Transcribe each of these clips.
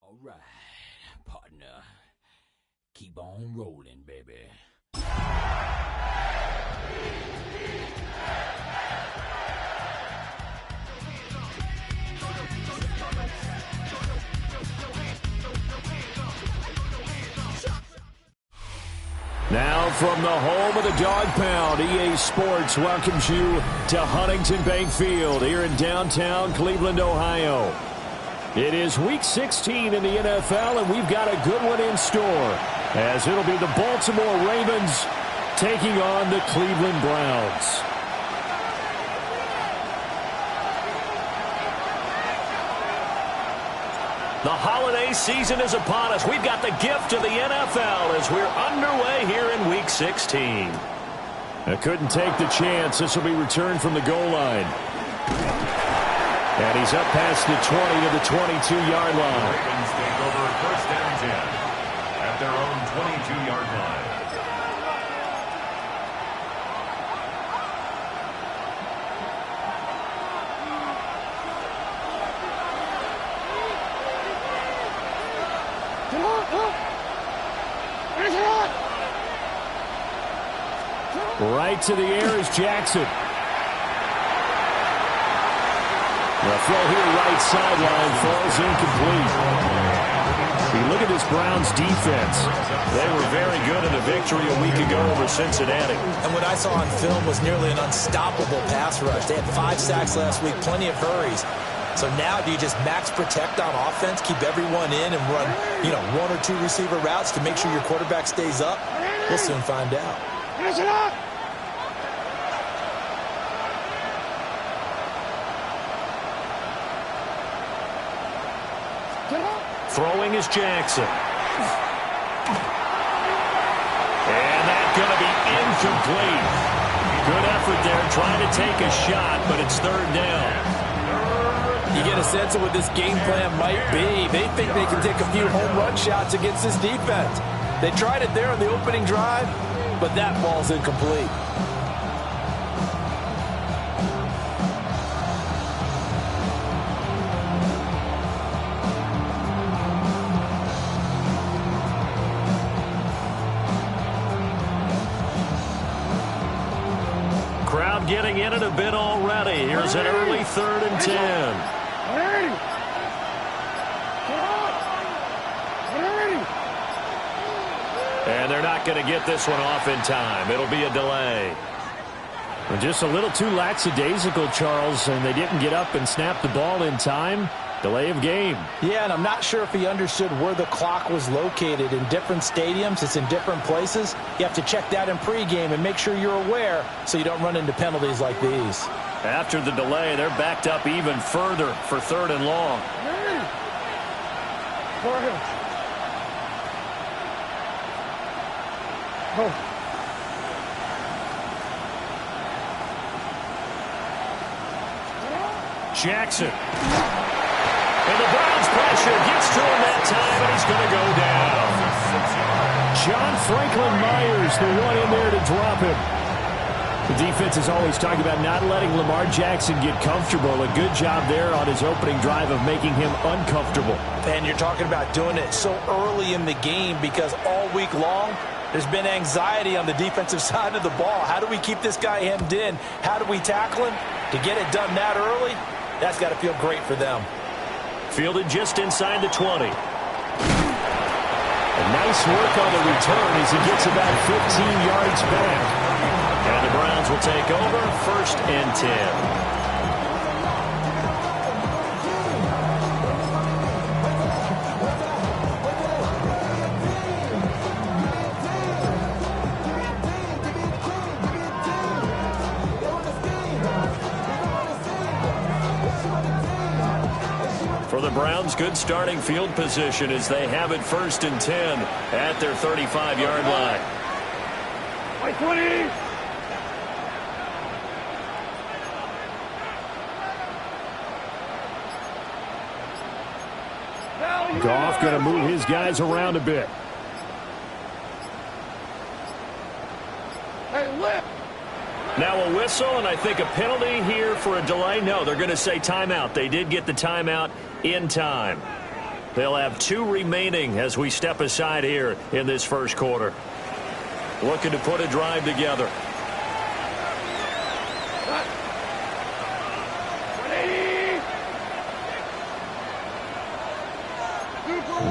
All right, partner. Keep on rolling, baby. Now from the home of the Dog Pound, EA Sports welcomes you to Huntington Bank Field here in downtown Cleveland, Ohio. It is Week 16 in the NFL, and we've got a good one in store, as it'll be the Baltimore Ravens taking on the Cleveland Browns. The holiday season is upon us. We've got the gift of the NFL as we're underway here in Week 16. I couldn't take the chance. This will be returned from the goal line. And he's up past the 20 to the 22-yard line. Ravens take over first down 10 at their own 22-yard line. Right to the air is Jackson. The throw here right sideline falls incomplete. Look at this Browns defense. They were very good in a victory a week ago over Cincinnati. And what I saw on film was nearly an unstoppable pass rush. They had 5 sacks last week, plenty of hurries. So now do you just max protect on offense, keep everyone in and run, 1 or 2 receiver routes to make sure your quarterback stays up? We'll soon find out. Throwing is Jackson. And that's going to be incomplete. Good effort there trying to take a shot, but it's third down. You get a sense of what this game plan might be. They think they can take a few home run shots against this defense. They tried it there on the opening drive, but that ball's incomplete. Crowd getting in it a bit already. Here's an early 3rd and 10. And they're not going to get this one off in time. It'll be a delay. Just a little too lackadaisical, Charles, and they didn't get up and snap the ball in time. Delay of game. Yeah, and I'm not sure if he understood where the clock was located. In different stadiums, it's in different places. You have to check that in pregame and make sure you're aware so you don't run into penalties like these. After the delay, they're backed up even further for 3rd and long. Jackson. And the Browns pressure gets to him that time, and he's going to go down. John Franklin Myers, the one in there to drop him. The defense is always talking about not letting Lamar Jackson get comfortable. A good job there on his opening drive of making him uncomfortable. And you're talking about doing it so early in the game because all week long, there's been anxiety on the defensive side of the ball. How do we keep this guy hemmed in? How do we tackle him? To get it done that early, that's got to feel great for them. Fielded just inside the 20. A nice work on the return as he gets about 15 yards back. And the Browns will take over 1st and 10. For the Browns, good starting field position as they have it 1st and 10 at their 35-yard line. 20. Goff going to move his guys around a bit. Now a whistle, and I think a penalty here for a delay. No, they're going to say timeout. They did get the timeout in time. They'll have 2 remaining as we step aside here in this first quarter. Looking to put a drive together.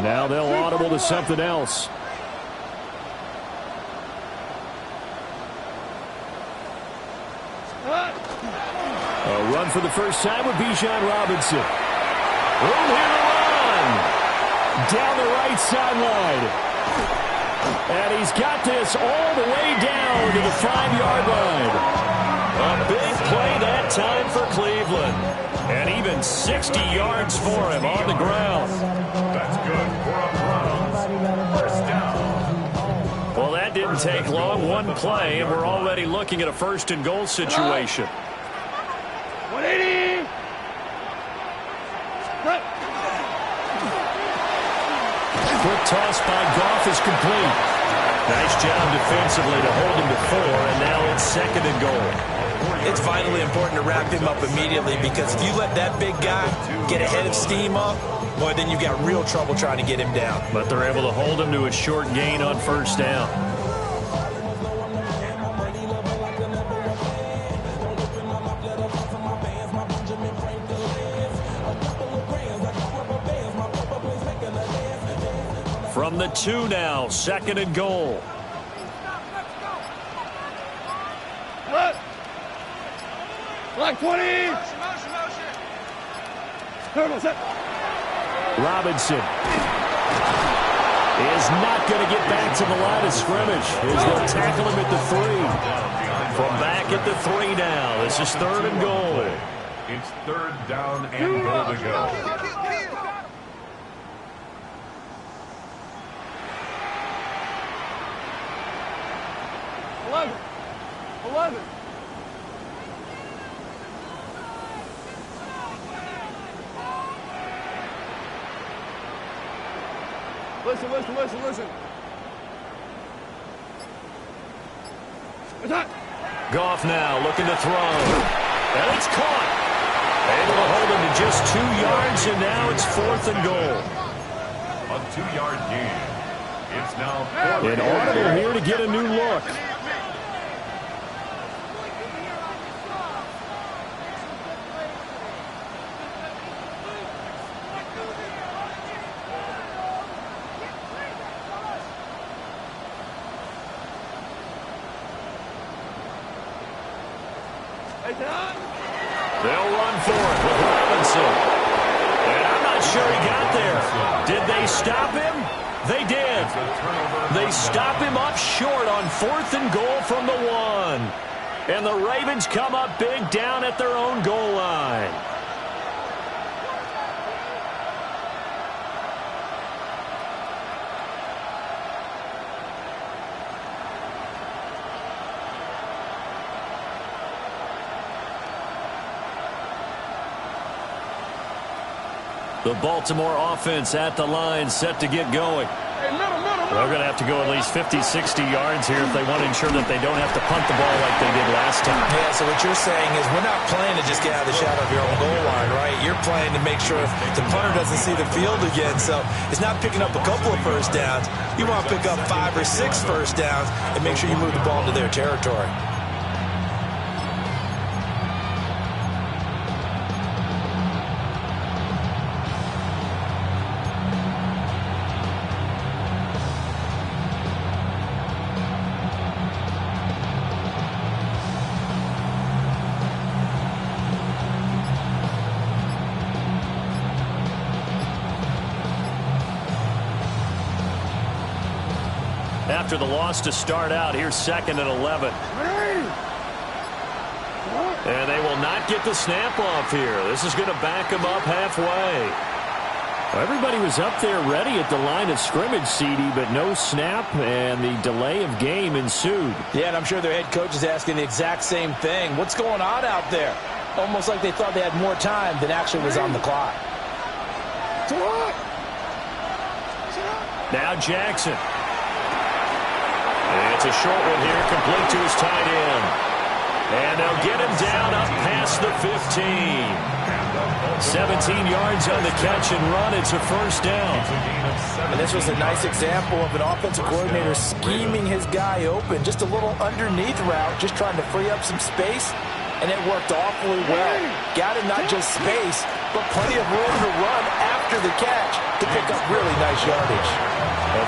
Now they'll audible to something else. A run for the first time with Bijan Robinson. Room here to run. Down the right sideline. And he's got this all the way down to the 5-yard line. A big play that time for Cleveland. And even 60 yards for him on the ground. That's good for a Browns first down. Well, that didn't take long. One play, and we're already looking at a 1st and goal situation. 180. Quick toss by Goff is complete. Nice job defensively to hold him to 4, and now it's 2nd and goal. It's vitally important to wrap him up immediately, because if you let that big guy get ahead of steam up, boy, then you've got real trouble trying to get him down. But they're able to hold him to a short gain on 1st down. From the 2 now, 2nd and goal. Like 20. Robinson is not going to get back to the line of scrimmage as they'll tackle him at the 3. From back at the 3 now. This is 3rd and goal. It's 3rd down and goal to go. 11. Listen. Goff now looking to throw. And it's caught. Able to hold him to just 2 yards, and now it's 4th and goal. A 2-yard gain. It's now 4th. An audible here to get a new look. They'll run for it with Robinson. And I'm not sure he got there. Did they stop him? They did. They stop him up short on 4th and goal from the 1. And the Ravens come up big down at their own goal line. The Baltimore offense at the line, set to get going. They're going to have to go at least 50, 60 yards here if they want to ensure that they don't have to punt the ball like they did last time. Yeah, so what you're saying is we're not playing to just get out of the shadow of your own goal line, right? You're playing to make sure the punter doesn't see the field again. So it's not picking up a couple of first downs. You want to pick up 5 or 6 first downs and make sure you move the ball into their territory. after the loss to start out. Here's 2nd and 11. And they will not get the snap off here. This is going to back them up halfway. Well, everybody was up there ready at the line of scrimmage, CD, but no snap, and the delay of game ensued. Yeah, and I'm sure their head coach is asking the exact same thing. What's going on out there? Almost like they thought they had more time than actually was on the clock. Now Jackson. It's a short one here, complete to his tight end. And they'll get him down up past the 15. 17 yards on the catch and run. It's a first down. And this was a nice example of an offensive coordinator scheming his guy open. Just a little underneath route, just trying to free up some space. And it worked awfully well. Got him not just space, but plenty of room to run after the catch to pick up really nice yardage.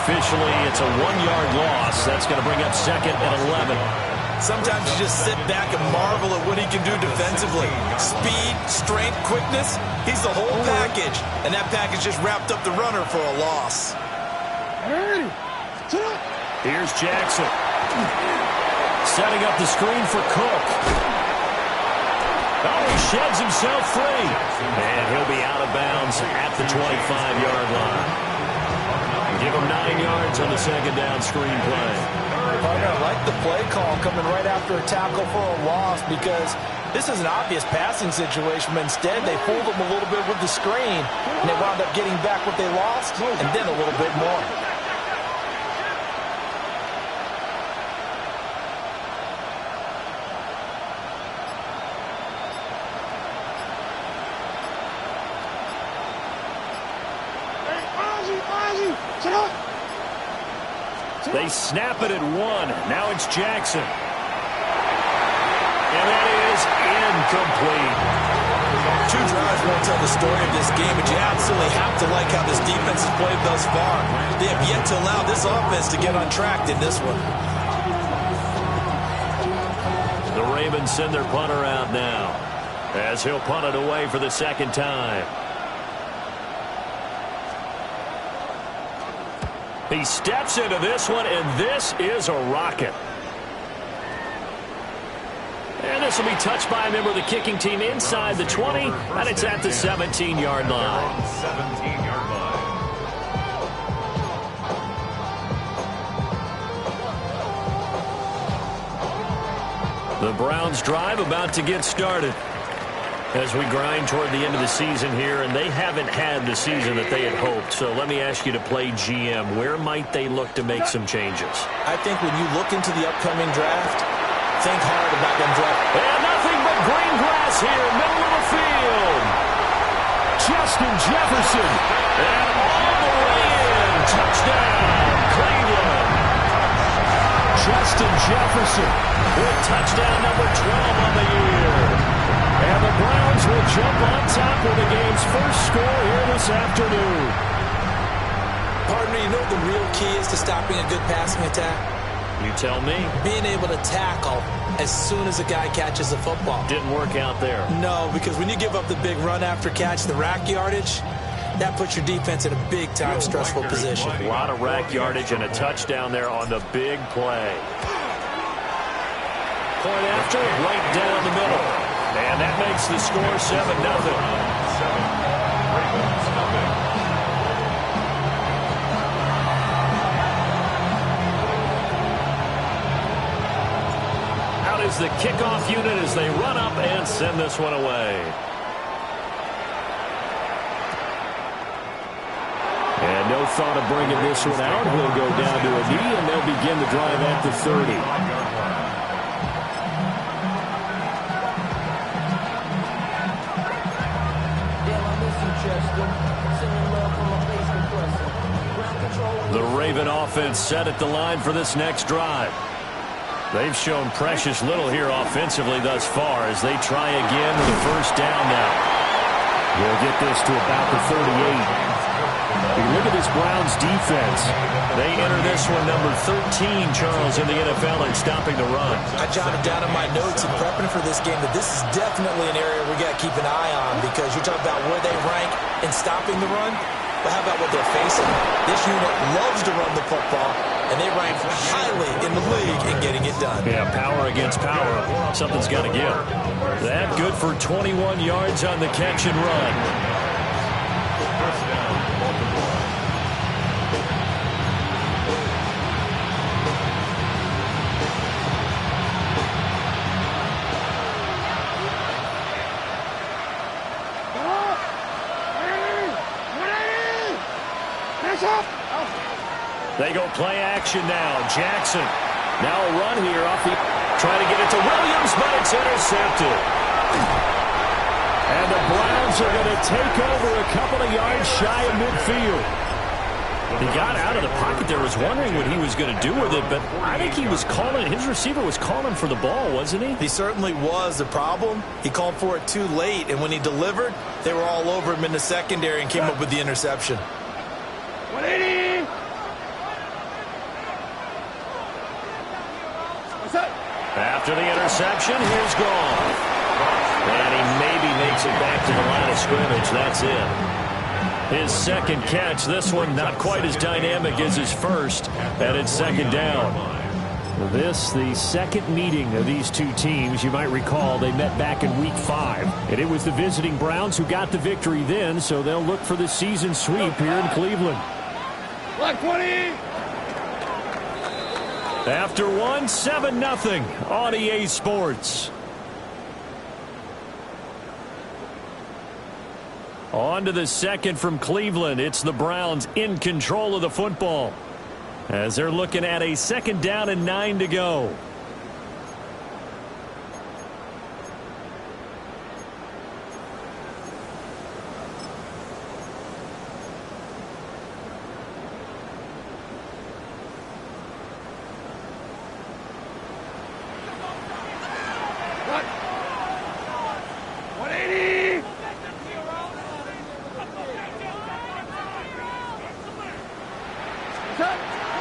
Officially, it's a 1-yard loss. That's going to bring up 2nd and 11. Sometimes you just sit back and marvel at what he can do defensively. Speed, strength, quickness, he's the whole package. And that package just wrapped up the runner for a loss. Here's Jackson. Setting up the screen for Cook. Oh, he sheds himself free. And he'll be out of bounds at the 25-yard line. Give him 9 yards on the 2nd down screen play. Partner, I like the play call coming right after a tackle for a loss because this is an obvious passing situation, but instead they fooled them a little bit with the screen, and they wound up getting back what they lost and then a little bit more. They snap it at 1. Now it's Jackson. And that is incomplete. 2 drives won't tell the story of this game, but you absolutely have to like how this defense has played thus far. They have yet to allow this offense to get on track in this one. The Ravens send their punter out now as he'll punt it away for the 2nd time. He steps into this one, and this is a rocket. And this will be touched by a member of the kicking team inside the 20, and it's at the 17-yard line. 17-yard line. The Browns drive about to get started as we grind toward the end of the season here, and they haven't had the season that they had hoped. So let me ask you to play GM. Where might they look to make some changes? I think when you look into the upcoming draft, think hard about them draft. And nothing but green grass here, middle of the field. Justin Jefferson. And all the way in. Touchdown, Cleveland. Justin Jefferson with touchdown number 12 on the year. And the Browns will jump on top of the game's first score here this afternoon. Partner, you know what the real key is to stopping a good passing attack? You tell me. Being able to tackle as soon as a guy catches the football. Didn't work out there. No, because when you give up the big run after catch, the rack yardage, that puts your defense in a big-time stressful position. A lot of rack yardage and a touchdown there on the big play. Point after, right down the middle. And that makes the score 7-0. 7. Ravens nothing. Out is the kickoff unit as they run up and send this one away. And no thought of bringing this one out. He'll go down to a knee, and they'll begin the drive at the 30. The Raven offense set at the line for this next drive. They've shown precious little here offensively thus far as they try again with a first down now. We'll get this to about the 38. Look at this Browns defense. They enter this one number 13, Charles, in the NFL in stopping the run. I jotted down in my notes in prepping for this game that this is definitely an area we got to keep an eye on because you're talking about where they rank in stopping the run. But how about what they're facing? This unit loves to run the football, and they rank highly in the league in getting it done. Yeah, power against power. Something's got to give. That good for 21 yards on the catch and run. First down, Baltimore. They go play action now. Jackson. Now a run here off the... Trying to get it to Williams, but it's intercepted. And the Browns are going to take over a couple of yards shy of midfield. He got out of the pocket there. Was wondering what he was going to do with it, but I think he was calling... His receiver was calling for the ball, wasn't he? He certainly was. The problem, he called for it too late, and when he delivered, they were all over him in the secondary and came up with the interception. 180! After the interception, here's Goff. And he maybe makes it back to the line of scrimmage. That's it. His second catch. This one not quite as dynamic as his first. And it's second down. This, the second meeting of these two teams. You might recall they met back in Week 5. And it was the visiting Browns who got the victory then, so they'll look for the season sweep here in Cleveland. Black 20! After one, 7-0 on EA Sports. On to the second from Cleveland. It's the Browns in control of the football as they're looking at a second down and 9 to go.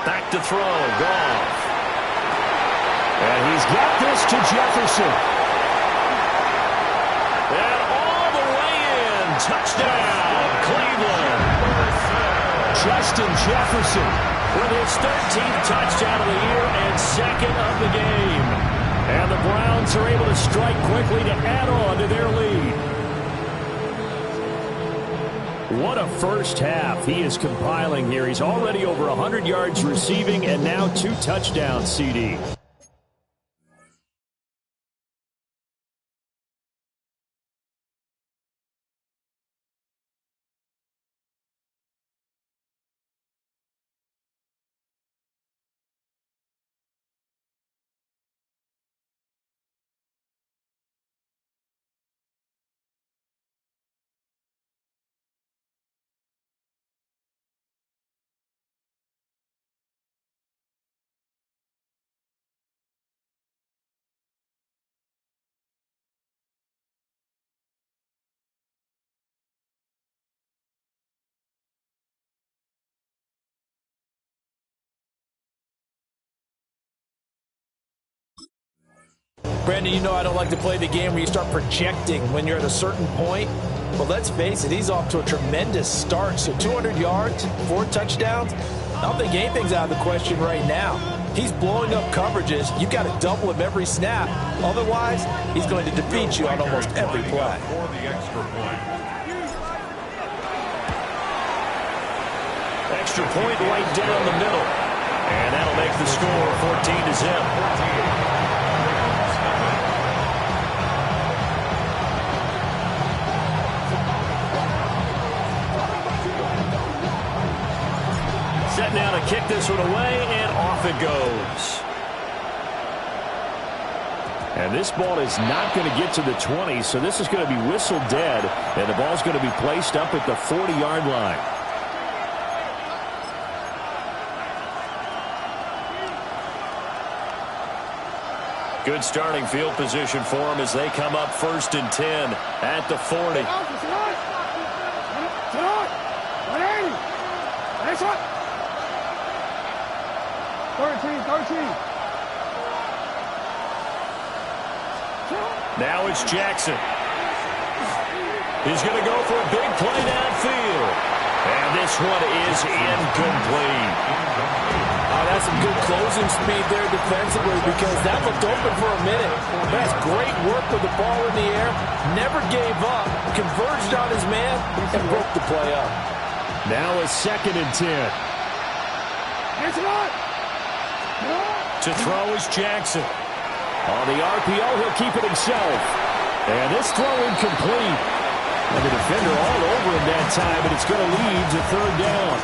Back to throw, Goff. And he's got this to Jefferson. And all the way in. Touchdown, Cleveland. Justin Jefferson with his 13th touchdown of the year and second of the game. And the Browns are able to strike quickly to add on to their lead. What a first half he is compiling here. He's already over 100 yards receiving and now 2 touchdowns, CD. Brandon, you know I don't like to play the game where you start projecting when you're at a certain point. But let's face it, he's off to a tremendous start. So 200 yards, 4 touchdowns. I don't think anything's out of the question right now. He's blowing up coverages. You've got to double him every snap. Otherwise, he's going to defeat you on almost every play. For the extra point. Extra point right down the middle. And that'll make the score 14-0. Set now to kick this one away, and off it goes. And this ball is not going to get to the 20, so this is going to be whistled dead, and the ball's going to be placed up at the 40-yard line. Good starting field position for them as they come up 1st and 10 at the 40. 13. Now it's Jackson. He's going to go for a big play downfield. And this one is incomplete. That's some good closing speed there defensively because that looked open for a minute. That's great work with the ball in the air. Never gave up. Converged on his man and broke the play up. Now a 2nd and 10. To throw is Jackson. On the RPO, he'll keep it himself. And this throw incomplete. And the defender all over him that time, and it's going to lead to 3rd down.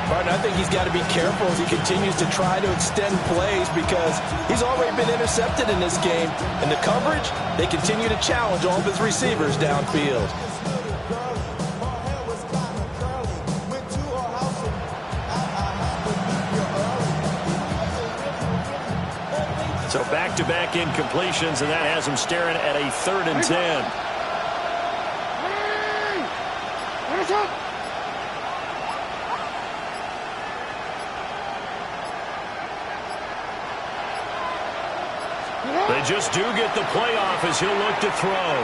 Martin, I think he's got to be careful as he continues to try to extend plays because he's already been intercepted in this game. And the coverage, they continue to challenge all of his receivers downfield. So back-to-back incompletions, and that has him staring at a 3rd and 10. They just do get the playoff as he'll look to throw.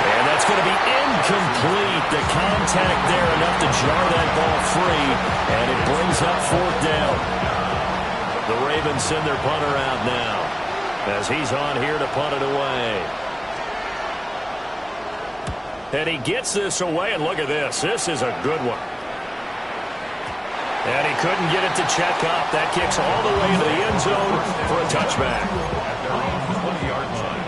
And that's going to be incomplete. The contact there enough to jar that ball free, and it brings up 4th down. The Ravens send their punter out now as he's on here to punt it away. And he gets this away, and look at this. This is a good one. And he couldn't get it to check up. That kicks all the way into the end zone for a touchback. At their own 20-yard line.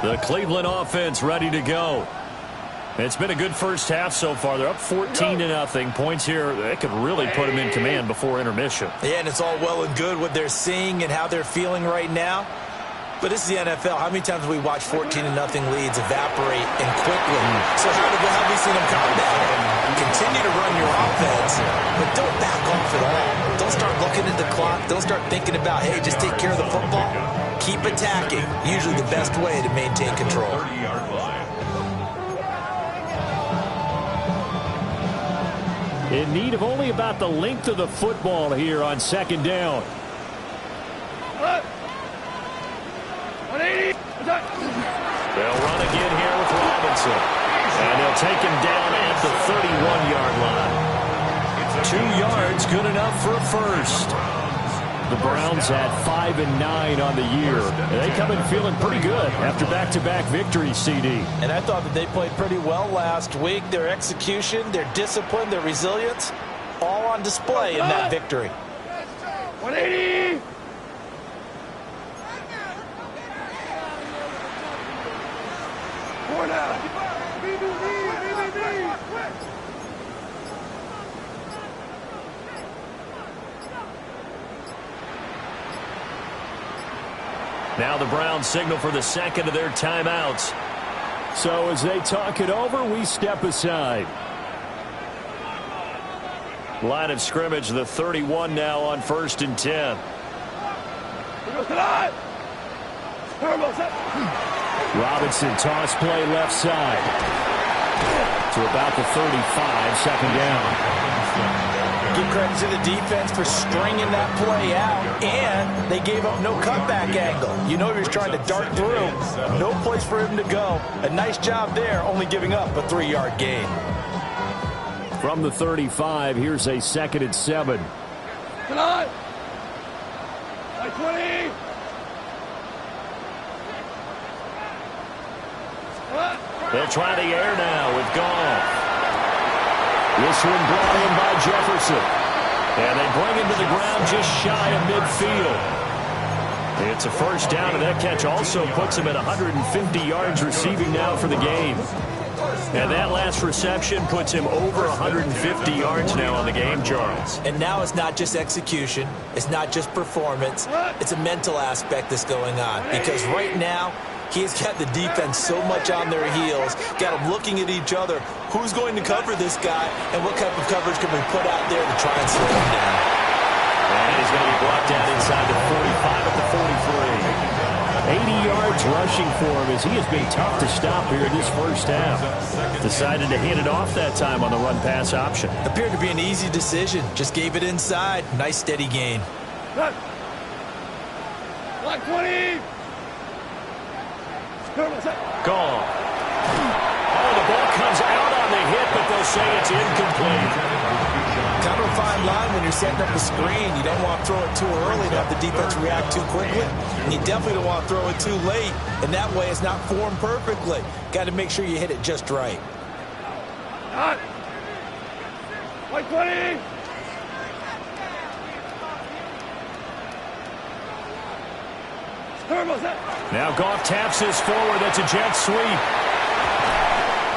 The Cleveland offense ready to go. It's been a good first half so far. They're up 14-0. Points here, they could really put them in command before intermission. Yeah, and it's all well and good what they're seeing and how they're feeling right now. But this is the NFL. How many times have we watched 14-0 leads evaporate and quickly? So how have we seen them combat it? Continue to run your offense, but don't back off at all. Don't start looking at the clock. Don't start thinking about, hey, just take care of the football. Keep attacking. Usually the best way to maintain control. 30-yard line. In need of only about the length of the football here on 2nd down. They'll run again here with Robinson. And they'll take him down at the 31-yard line. 2 yards, good enough for a first. The Browns had 5-9 on the year. They come in feeling pretty good after back-to-back victories, CD. And I thought that they played pretty well last week. Their execution, their discipline, their resilience, all on display in that victory. 180! Now the Browns signal for the 2nd of their timeouts. So as they talk it over, we step aside. Line of scrimmage, the 31 now on 1st and 10. Robinson toss play left side to about the 35, 2nd down. Give credit to the defense for stringing that play out, and they gave up no cutback angle. You know he was trying to dart through. No place for him to go. A nice job there, only giving up a 3-yard gain. From the 35, here's a 2nd and 7. Tonight! 20! They'll try the air now with Goff. This one brought in by Jefferson. And they bring him to the ground just shy of midfield. It's a first down, and that catch also puts him at 150 yards receiving now for the game. And that last reception puts him over 150 yards now on the game, Charles. And now it's not just execution. It's not just performance. It's a mental aspect that's going on. Because right now, he's got the defense so much on their heels, got them looking at each other. Who's going to cover this guy, and what type of coverage can we put out there to try and slow him down? And he's going to be blocked down inside the 45 at the 43. 80 yards rushing for him as he has been tough to stop here in this first half. Decided to hand it off that time on the run-pass option. Appeared to be an easy decision. Just gave it inside. Nice steady gain. Good. Block 20. Gone. Oh, the ball comes out on the hit, but they'll say it's incomplete. Kind of a fine line when you're setting up the screen. You don't want to throw it too early to have the defense react too quickly. And you definitely don't want to throw it too late, and that way it's not formed perfectly. Got to make sure you hit it just right. Hot. Block 20. Now Goff taps this forward. That's a jet sweep.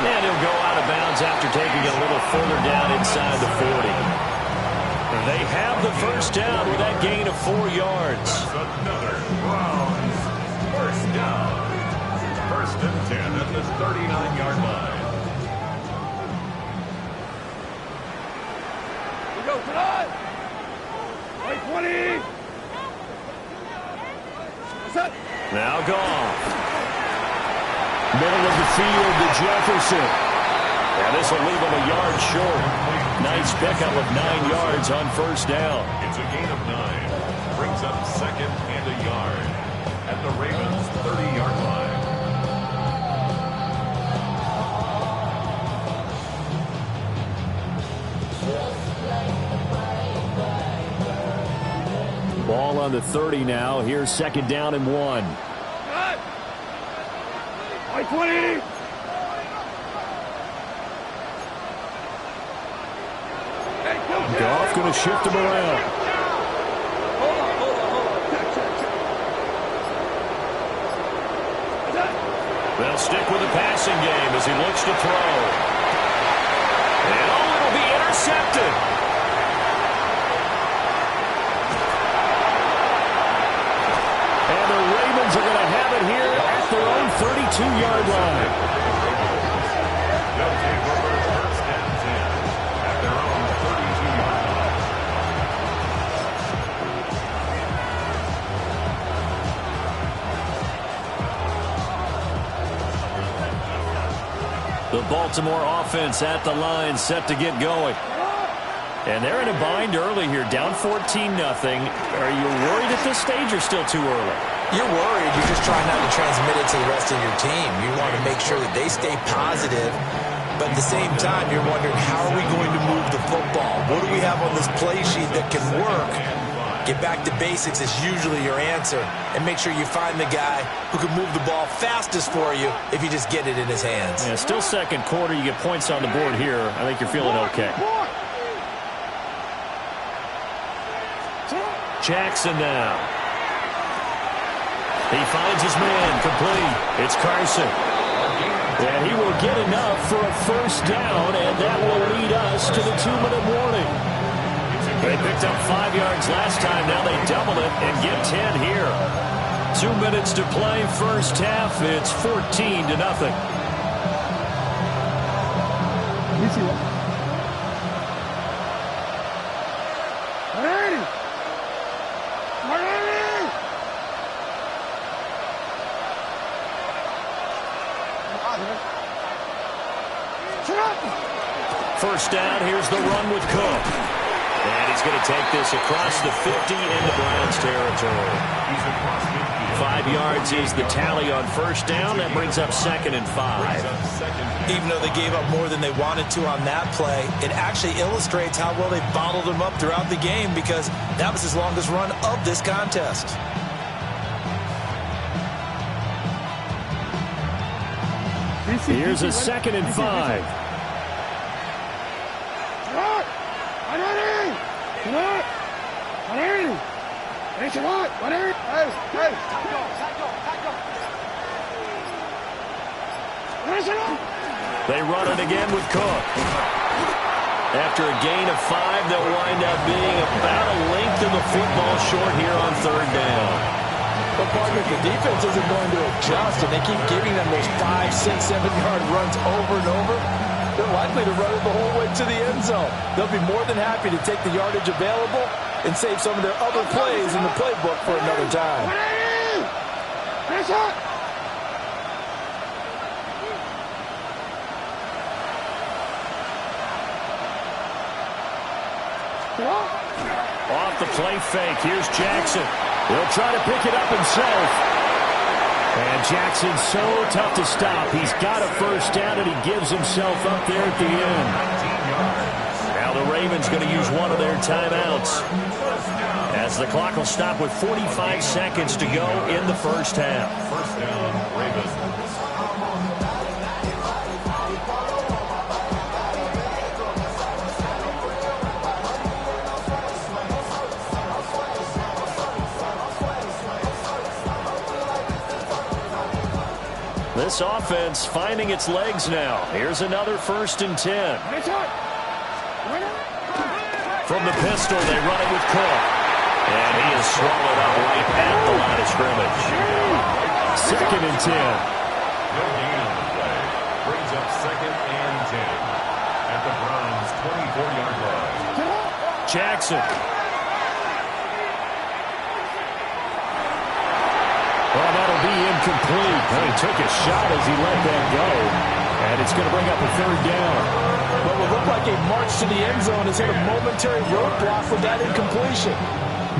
And he'll go out of bounds after taking it a little further down inside the 40. They have the first down with that gain of 4 yards. Another Browns first down. First and 10 at the 39-yard line. We go tonight. Right 20. What's up? Now Goff. Middle of the field to Jefferson. And this will leave him a yard short. Nice pickup of 9 yards on first down. It's a gain of 9. Brings up second and a yard at the Ravens' 30-yard line. Ball on the 30 now. Here's second down and 1. Right 20. Goff going to shift him around. Hold on. Check. They'll stick with the passing game as he looks to throw. And it'll be intercepted. And the Ravens are going to have it here at their own 32-yard line. They'll take over first and 10 at their own 32-yard line. The Baltimore offense at the line, set to get going. And they're in a bind early here, down 14-0. Are you worried at this stage or still too early? You're worried. You're just trying not to transmit it to the rest of your team. You want to make sure that they stay positive. But at the same time, you're wondering, how are we going to move the football? What do we have on this play sheet that can work? Get back to basics is usually your answer. And make sure you find the guy who can move the ball fastest for you if you just get it in his hands. Yeah, still second quarter. You get points on the board here. I think you're feeling okay. Jackson now. He finds his man, complete. It's Carson. And he will get enough for a first down, and that will lead us to the 2-minute warning. They picked up 5 yards last time. Now they double it and get 10 here. 2 minutes to play, first half. It's 14-0. Easy one. 180. 180. First down, here's the run with Cook. And he's going to take this across the 50 into Browns territory. 5 yards is the tally on first down. That brings up second and 5. Even though they gave up more than they wanted to on that play, it actually illustrates how well they bottled them up throughout the game, because that was his longest run of this contest. Here's a second and 5. They run it again with Cook. After a gain of 5, they'll wind up being about a length of the football short here on third down. But partner, the defense isn't going to adjust, and they keep giving them those 5, 6, 7-yard runs over and over. They're likely to run it the whole way to the end zone. They'll be more than happy to take the yardage available and save some of their other plays in the playbook for another time. Off the play fake. Here's Jackson. He'll try to pick it up himself. And Jackson's so tough to stop. He's got a first down, and he gives himself up there at the end. Now the Ravens going to use one of their timeouts, as the clock will stop with 45 seconds to go in the first half. First down, Ravens. This offense finding its legs now. Here's another 1st and 10. From the pistol, they run it with Cook. And he is swallowed up right at the line of scrimmage. 2nd and 10. No gain on the play. Brings up 2nd and 10 at the Browns' 24-yard line. Jackson. Well, that'll be incomplete. He took a shot as he let that go. And it's going to bring up a 3rd down. What will look like a march to the end zone has hit a momentary roadblock with that incompletion.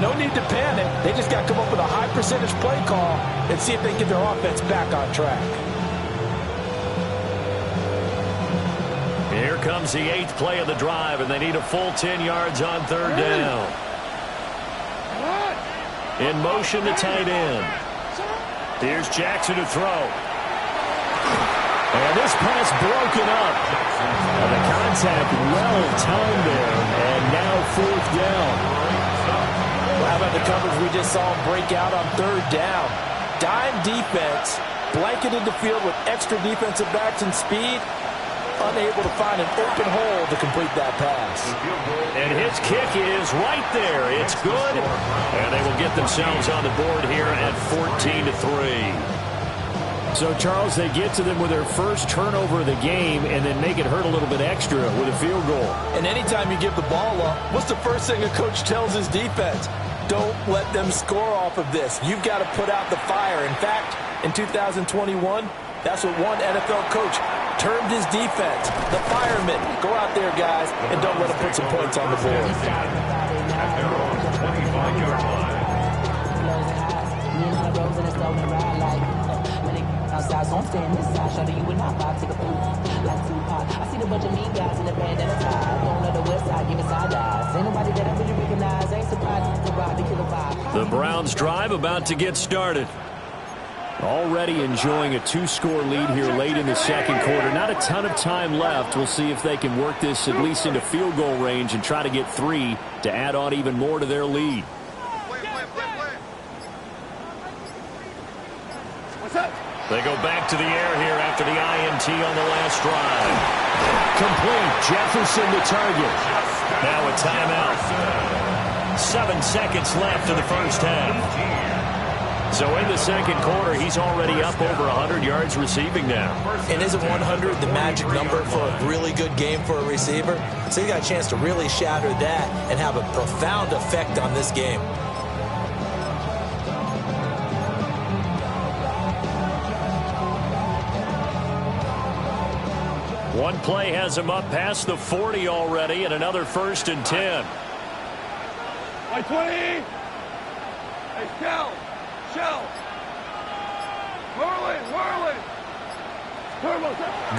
No need to panic. They just got to come up with a high percentage play call and see if they can get their offense back on track. Here comes the 8th play of the drive, and they need a full 10 yards on 3rd down. In motion to tight end. Here's Jackson to throw. And this pass broken up. And the contact well timed there. And now 4th down. Well, how about the coverage we just saw him break out on 3rd down? Dime defense, blanketed the field with extra defensive backs and speed, unable to find an open hole to complete that pass. And his kick is right there. It's good. And they will get themselves on the board here at 14-3. So, Charles, they get to them with their first turnover of the game and then make it hurt a little bit extra with a field goal. And anytime you give the ball up, what's the first thing a coach tells his defense? Don't let them score off of this. You've got to put out the fire. In fact, in 2021, that's what one NFL coach termed his defense, the firemen. Go out there, guys, and don't let them put some points on the board. At their own 25-yard line. Outside, so I'm staying this side. Shawty, you would not vibe, take a fool. Like Tupac. I see the bunch of mean guys in the band and a tie. Don't know the west side, give me side eyes. Ain't nobody that I really recognize. Ain't surprised to ride the killer vibe. The Browns drive about to get started. Already enjoying a 2-score lead here late in the 2nd quarter. Not a ton of time left. We'll see if they can work this at least into field goal range and try to get 3 to add on even more to their lead. What's up? They go back to the air here after the INT on the last drive. Complete. Jefferson to target. Now a timeout. 7 seconds left in the first half. So in the 2nd quarter, he's already up over 100 yards receiving now. And isn't 100 the magic number for a really good game for a receiver? So you got a chance to really shatter that and have a profound effect on this game. One play has him up past the 40 already, and another 1st and 10. By 20. Hey, Shell. Whirling.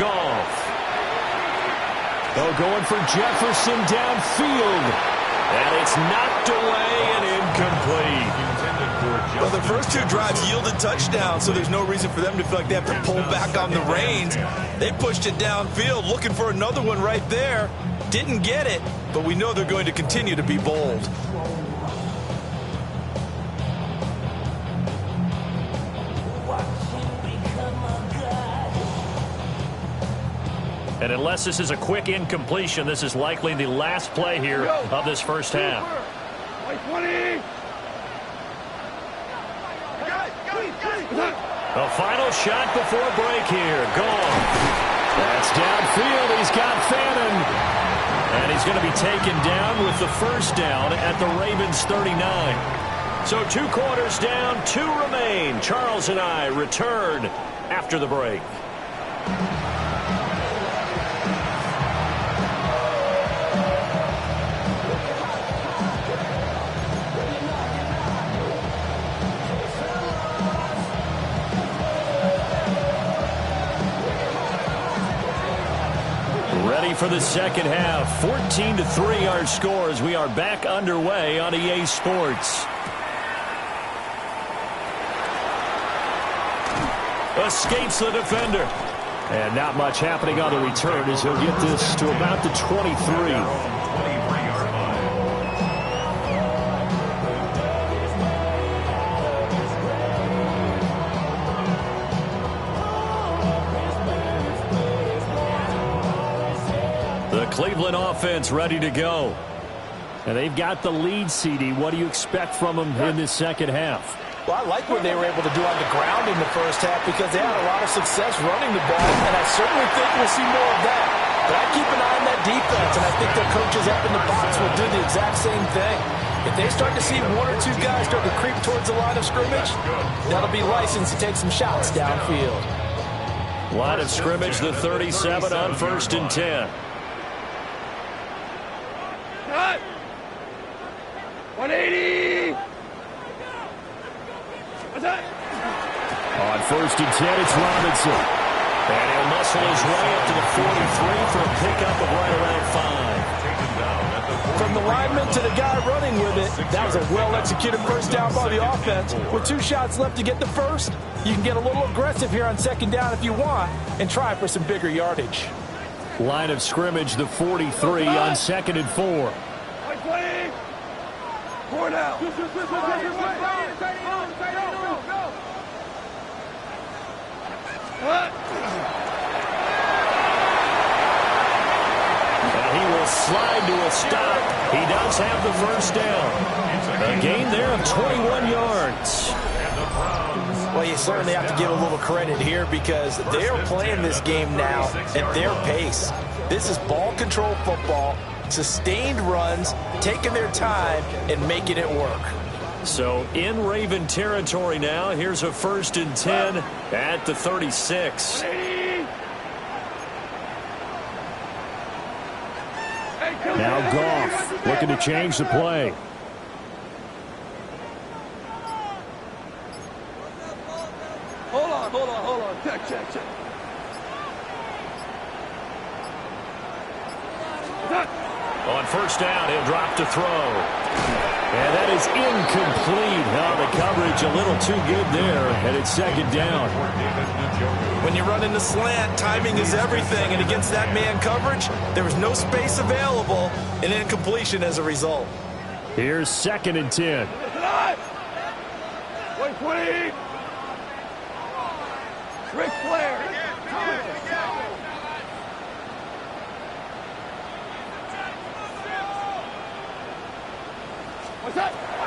Goff. Oh, going for Jefferson downfield. And it's knocked away and incomplete. Well, the first 2 drives yielded touchdowns, so there's no reason for them to feel like they have to pull back on the reins. They pushed it downfield, looking for another one right there. Didn't get it, but we know they're going to continue to be bold. And unless this is a quick incompletion, this is likely the last play here of this first half. By 20. The final shot before break here. Gone. That's downfield. He's got Fannin. And he's going to be taken down with the first down at the Ravens 39. So 2 quarters down, 2 remain. Charles and I return after the break. Ready for the second half. 14-3 our score as we are back underway on EA Sports. Escapes the defender. And not much happening on the return as he'll get this to about the 23. Cleveland offense ready to go. And they've got the lead, CD. What do you expect from them in this second half? Well, I like what they were able to do on the ground in the first half because they had a lot of success running the ball, and I certainly think we'll see more of that. But I keep an eye on that defense, and I think their coaches up in the box will do the exact same thing. If they start to see one or two guys start to creep towards the line of scrimmage, that'll be license to take some shots downfield. Line of scrimmage, the 37 on 1st and 10. 180! On 1st and 10, it's Robinson. And he'll muscle his way up to the 43 for a pickup of right around 5. From the lineman to the guy running with it, that was a well-executed first down by the offense. With 2 shots left to get the first, you can get a little aggressive here on second down if you want and try for some bigger yardage. Line of scrimmage, the 43 on 2nd and 4. 4 now. And he will slide to a stop. He does have the first down. A gain there of 21 yards. Well, you certainly have to give a little credit here because they're playing this game now at their pace. This is ball control football. Sustained runs, taking their time, and making it work. So in Raven territory now, here's a 1st and 10 at the 36. Now Goff looking to change the play. Hold on. Check. On 1st down, he'll drop to throw. And that is incomplete. The coverage a little too good there, and it's 2nd down. When you run in the slant, timing is everything, and against that man coverage, there was no space available, and incompletion as a result. Here's 2nd and 10. Wait, 20! Ric Flair!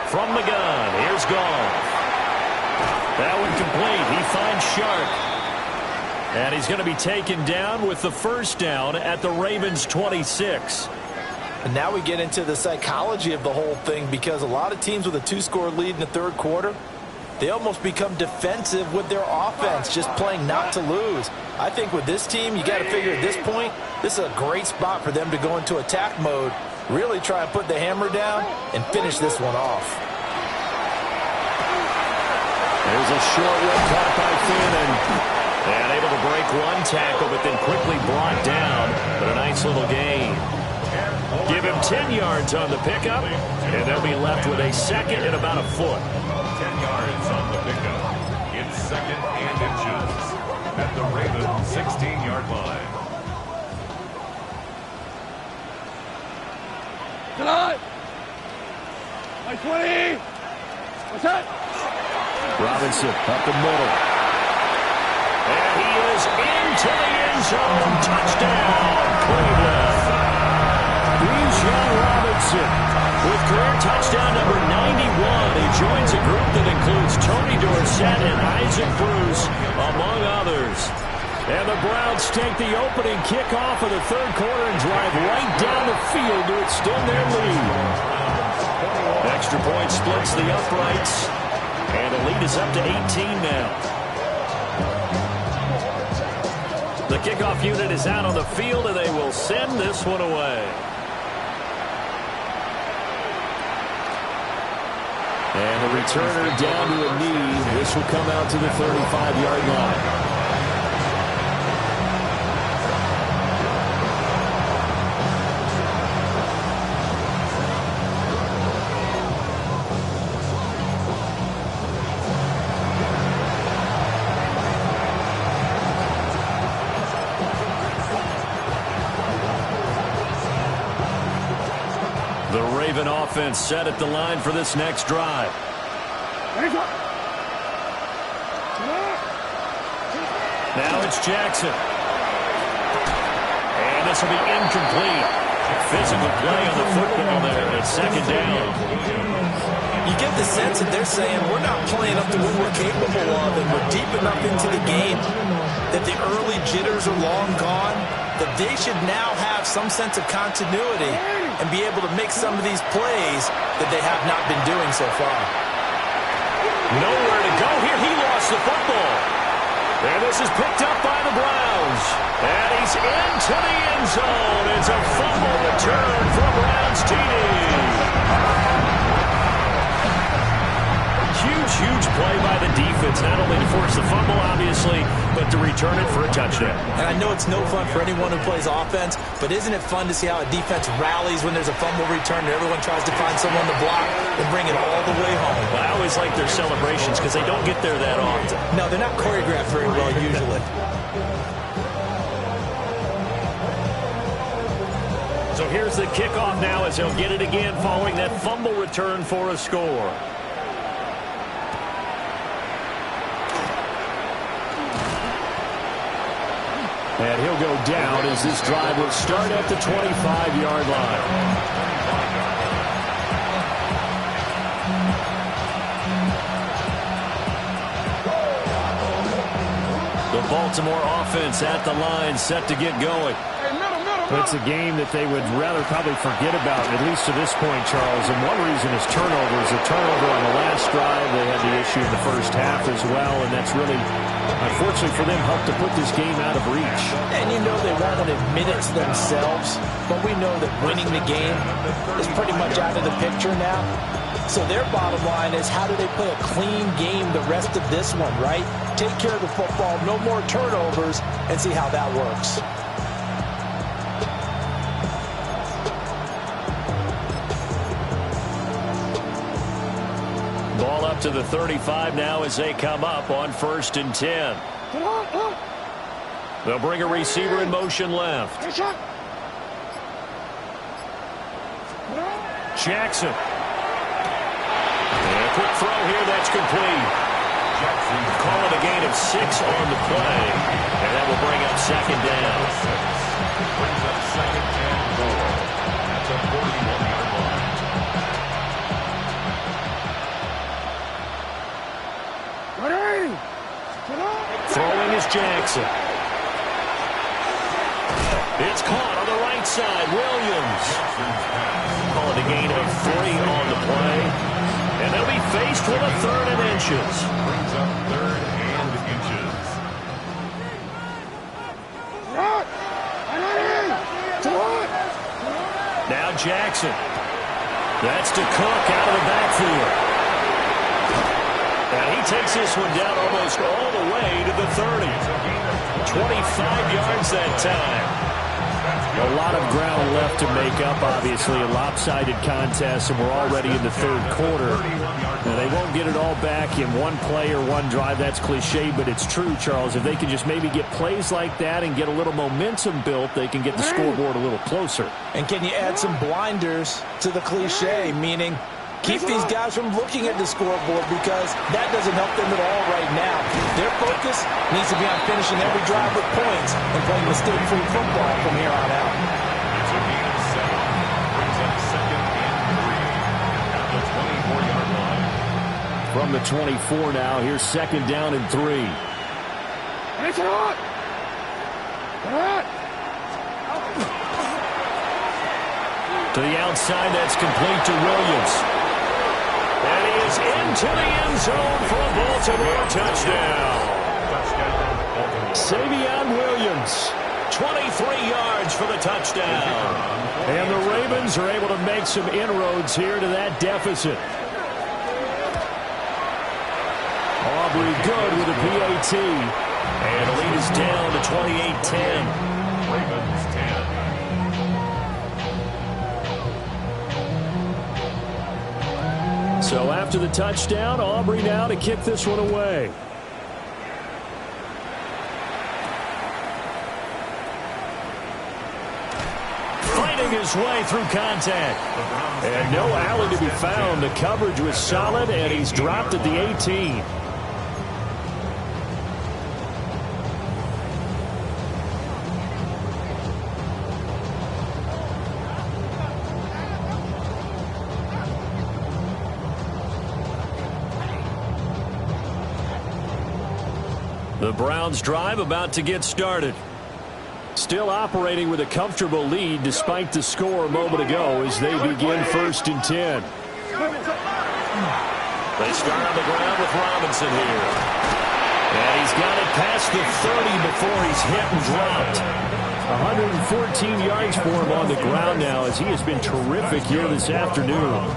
From the gun, here's Goff. That one complete. He finds Sharp. And he's going to be taken down with the first down at the Ravens' 26. And now we get into the psychology of the whole thing because a lot of teams with a 2-score lead in the 3rd quarter, they almost become defensive with their offense, just playing not to lose. I think with this team, you got to figure at this point, this is a great spot for them to go into attack mode, really try and put the hammer down and finish this one off. There's a short one caught by Fannin. And able to break one tackle, but then quickly brought down. But a nice little gain. Give him 10 yards on the pickup, and they'll be left with a 2nd and about a foot. 10 yards on the pickup. It's 2nd and inches at the Ravens' 16-yard line. Tonight! 20! What's that? Robinson up the middle. And he is into the end zone. Touchdown, Cleveland. Bijan Robinson with career touchdown number 91. He joins a group that includes Tony Dorsett and Isaac Bruce, among others. And the Browns take the opening kickoff of the 3rd quarter and drive right down the field to extend their lead. Extra point splits the uprights, and the lead is up to 18 now. The kickoff unit is out on the field, and they will send this one away. And the returner down to a knee. This will come out to the 35-yard line. The Raven offense set at the line for this next drive. Now it's Jackson. And this will be incomplete. Physical play on the football there at second down. You get the sense that they're saying we're not playing up to what we're capable of, and we're deep enough into the game that the early jitters are long gone, that they should now have some sense of continuity and be able to make some of these plays that they have not been doing so far. Nowhere to go here. He lost the football. And this is picked up by the Browns. And he's into the end zone. It's a fumble return for a Browns TD. Huge play by the defense, not only to force the fumble, obviously, but to return it for a touchdown. And I know it's no fun for anyone who plays offense, but isn't it fun to see how a defense rallies when there's a fumble return and everyone tries to find someone to block and bring it all the way home? Well, I always like their celebrations because they don't get there that often. No, they're not choreographed very well usually. So here's the kickoff now as he'll get it again following that fumble return for a score. And he'll go down as this drive will start at the 25-yard line. The Baltimore offense at the line, set to get going. It's a game that they would rather probably forget about, at least to this point, Charles. And one reason is turnovers. A turnover on the last drive. They had the issue in the first half as well, and that's really, unfortunately for them, helped to put this game out of reach. And you know they won't admit it to themselves, but we know that winning the game is pretty much out of the picture now. So their bottom line is, how do they play a clean game the rest of this one, right? Take care of the football, no more turnovers, and see how that works. Ball up to the 35 now as they come up on 1st and 10. They'll bring a receiver in motion left. Jackson. And a quick throw here, that's complete. Call it a gain of 6 on the play. And that will bring up second down. Brings up second and 4. That's a 41-yard line. Throwing is Jackson. It's caught on the right side. Williams. Call it a gain of 3 on the play. And they'll be faced with a 3rd and inches. Brings up 3rd and inches. Now Jackson. That's to Cook out of the backfield. And he takes this one down almost all the way to the 30. 25 yards that time. A lot of ground left to make up, obviously. A lopsided contest, and we're already in the 3rd quarter. Now, they won't get it all back in one play or one drive. That's cliche, but it's true, Charles. If they can just maybe get plays like that and get a little momentum built, they can get the scoreboard a little closer. And can you add some blinders to the cliche, meaning keep these guys from looking at the scoreboard, because that doesn't help them at all right now. Their focus needs to be on finishing every drive with points and playing mistake-free football from here on out. It's a gain of 7. Brings up second and 3 at the 24-yard line. From the 24 now, here's second down and 3. To the outside, that's complete to Williams. And he is into the end zone for a Baltimore touchdown. Savion Williams, 23 yards for the touchdown. And the Ravens are able to make some inroads here to that deficit. Aubrey good with a PAT. And the lead is down to 28-10. Ravens 10. So after the touchdown, Aubrey now to kick this one away. Fighting working his way through contact. And no alley to be found. The coverage was solid, and he's dropped at the 18. The Browns drive about to get started. Still operating with a comfortable lead despite the score a moment ago as they begin 1st and 10. They start on the ground with Robinson here. And he's got it past the 30 before he's hit and dropped. 114 yards for him on the ground now as he has been terrific here this afternoon.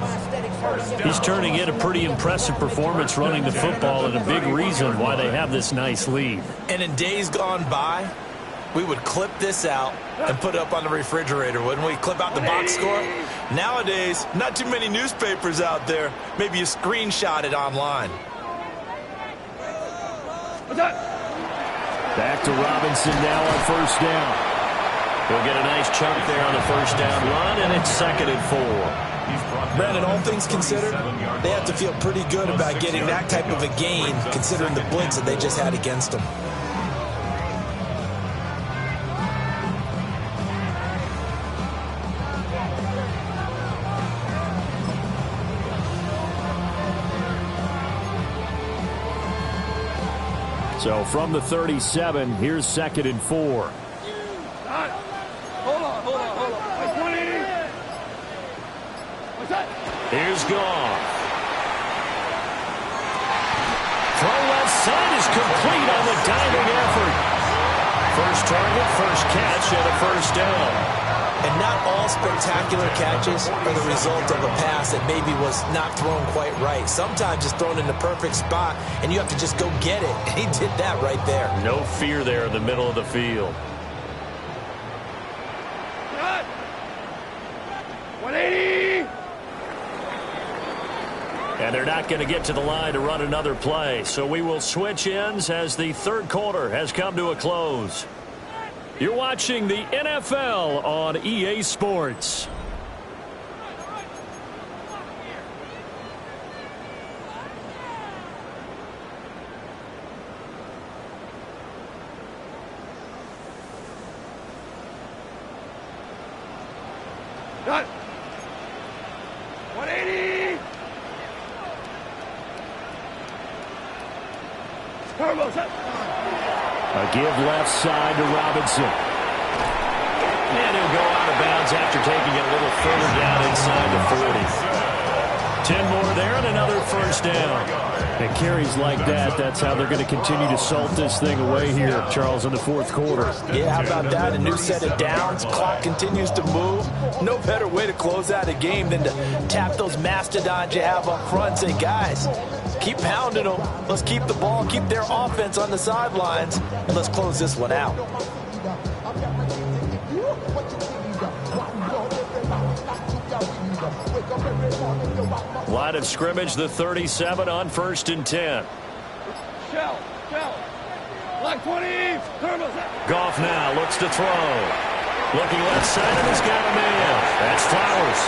He's turning in a pretty impressive performance running the football and a big reason why they have this nice lead. And in days gone by, we would clip this out and put it up on the refrigerator, wouldn't we? Clip out the box score. Nowadays, not too many newspapers out there. Maybe you screenshot it online. Back to Robinson now on 1st down. He'll get a nice chunk there on the 1st down run, and it's 2nd and 4. Brandon, all things considered, they have to feel pretty good about getting that type of a gain considering the blitz that they just had against them. So from the 37, here's 2nd and 4. Hold on. Like 20. What's that? Here's Goff. Throw left side is complete on the diving effort. First target, first catch, and a 1st down. And not all spectacular catches are the result of a pass that maybe was not thrown quite right. Sometimes it's thrown in the perfect spot, and you have to just go get it. And he did that right there. No fear there in the middle of the field. 180. And they're not going to get to the line to run another play. So we will switch ends as the 3rd quarter has come to a close. You're watching the NFL on EA Sports. Got 180. Turbo's up. A give left side to Robinson. And he'll go out of bounds after taking it a little further down inside the 40. 10 more there and another 1st down. And carries like that, that's how they're going to continue to salt this thing away here, Charles, in the 4th quarter. Yeah, how about that? A new set of downs. Clock continues to move. No better way to close out a game than to tap those mastodons you have up front and say, guys, keep pounding them. Let's keep the ball, keep their offense on the sidelines, and let's close this one out. Line of scrimmage, the 37 on 1st and 10. Shell. Black 20. Turbo's up. Goff now looks to throw. Looking left side, and he's got a man. That's Flowers.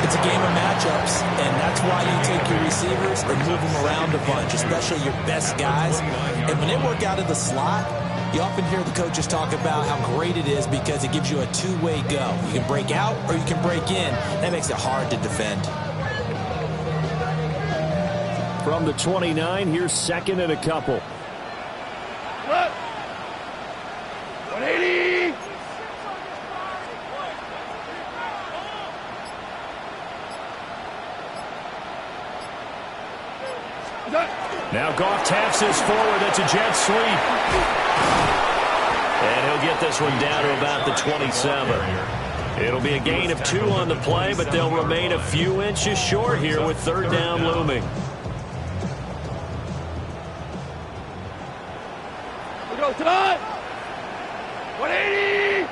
It's a game of matchups, and that's why you take your receivers and move them around a bunch, especially your best guys. And when they work out of the slot, you often hear the coaches talk about how great it is because it gives you a two-way go. You can break out or you can break in. That makes it hard to defend. From the 29, here's 2nd and a couple. 180. Now Goff taps this forward. That's a jet sweep. And he'll get this one down to about the 27. It'll be a gain of 2 on the play, but they'll remain a few inches short here with 3rd down looming. We go tonight. 180.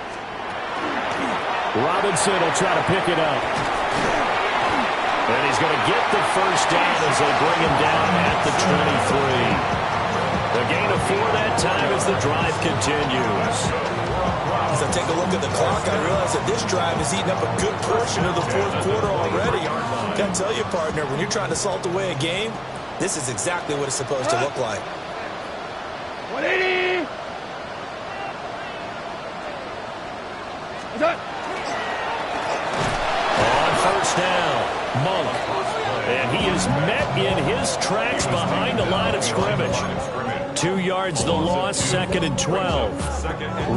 Robinson will try to pick it up. And he's going to get the 1st down as they bring him down at the 23. The gain of 4 that time as the drive continues. So take a look look at the clock, I realize that this drive has eaten up a good portion of the fourth quarter already. Gotta tell you, partner, when you're trying to salt away a game, this is exactly what it's supposed to look like. 180! On first down, Monk. And he is met in his tracks behind the line of scrimmage. 2 yards the loss, 2nd and 12.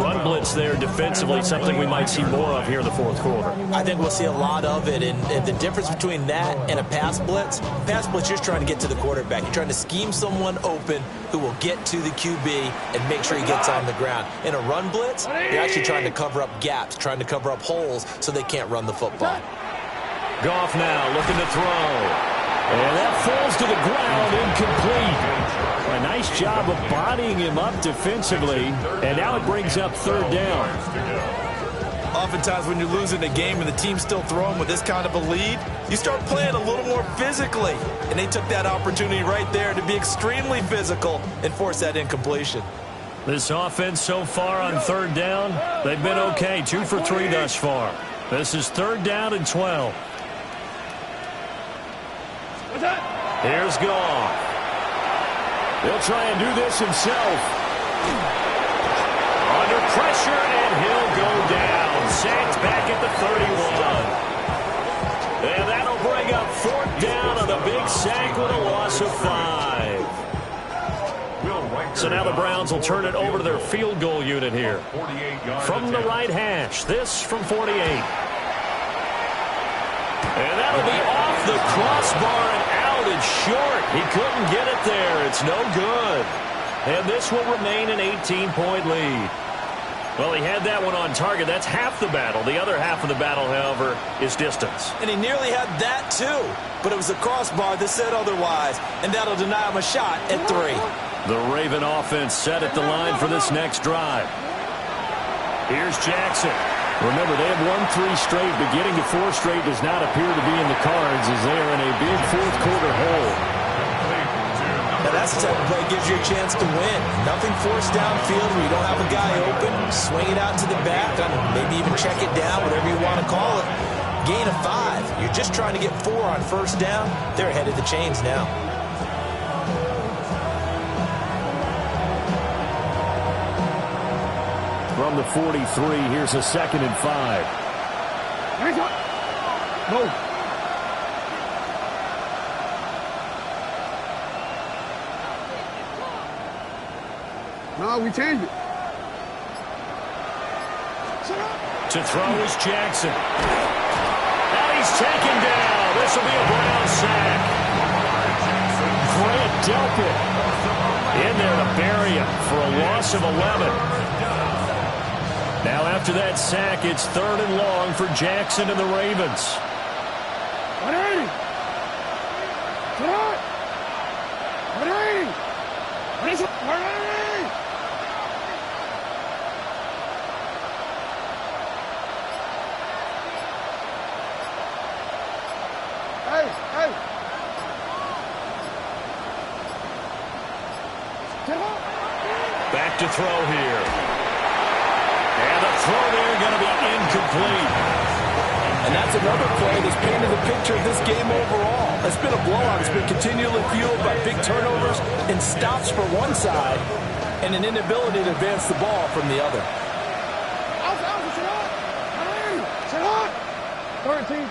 Run blitz there defensively, something we might see more of here in the fourth quarter. I think we'll see a lot of it, and the difference between that and a pass blitz, you're just trying to get to the quarterback. You're trying to scheme someone open who will get to the QB and make sure he gets on the ground. In a run blitz, you're actually trying to cover up gaps, trying to cover up holes so they can't run the football. Goff now looking to throw. And that falls to the ground, incomplete. A nice job of bodying him up defensively. And now it brings up 3rd down. Oftentimes when you're losing a game and the team's still throwing with this kind of a lead, you start playing a little more physically. And they took that opportunity right there to be extremely physical and force that incompletion. This offense so far on 3rd down, they've been okay. 2 for 3 thus far. This is 3rd down and 12. Here's Goff. He'll try and do this himself. Under pressure, and he'll go down. Sacked back at the 31. And that'll bring up 4th down on a big sack with a loss of 5. So now the Browns will turn it over to their field goal unit here. From the right hash, this from 48. And that'll be off the crossbar and out and short. He couldn't get it there. It's no good. And this will remain an 18-point lead. Well, he had that one on target. That's half the battle. The other half of the battle, however, is distance. And he nearly had that, too. But it was the crossbar that said otherwise. And that'll deny him a shot at 3. The Raven offense set at the line for this next drive. Here's Jackson. Remember, they have won 3 straight, but getting to 4 straight does not appear to be in the cards as they are in a big fourth quarter hole. Now that's the type of play that gives you a chance to win. Nothing forced downfield where you don't have a guy open. Swing it out to the back, maybe even check it down, whatever you want to call it. Gain of 5. You're just trying to get 4 on first down. They're ahead of the chains now. From the 43, here's a 2nd and 5. No. No, we changed it. To throw is Jackson. And he's taken down. This will be a Brown sack. Grant Delpit in there to bury him for a loss of 11. Now after that sack, it's 3rd and long for Jackson and the Ravens. 180. 180. 180. Hey. Back to throw here. And the throw there going to be incomplete. And that's another play that's painted the picture of this game overall. It's been a blowout. It's been continually fueled by big turnovers and stops for one side and an inability to advance the ball from the other. 13.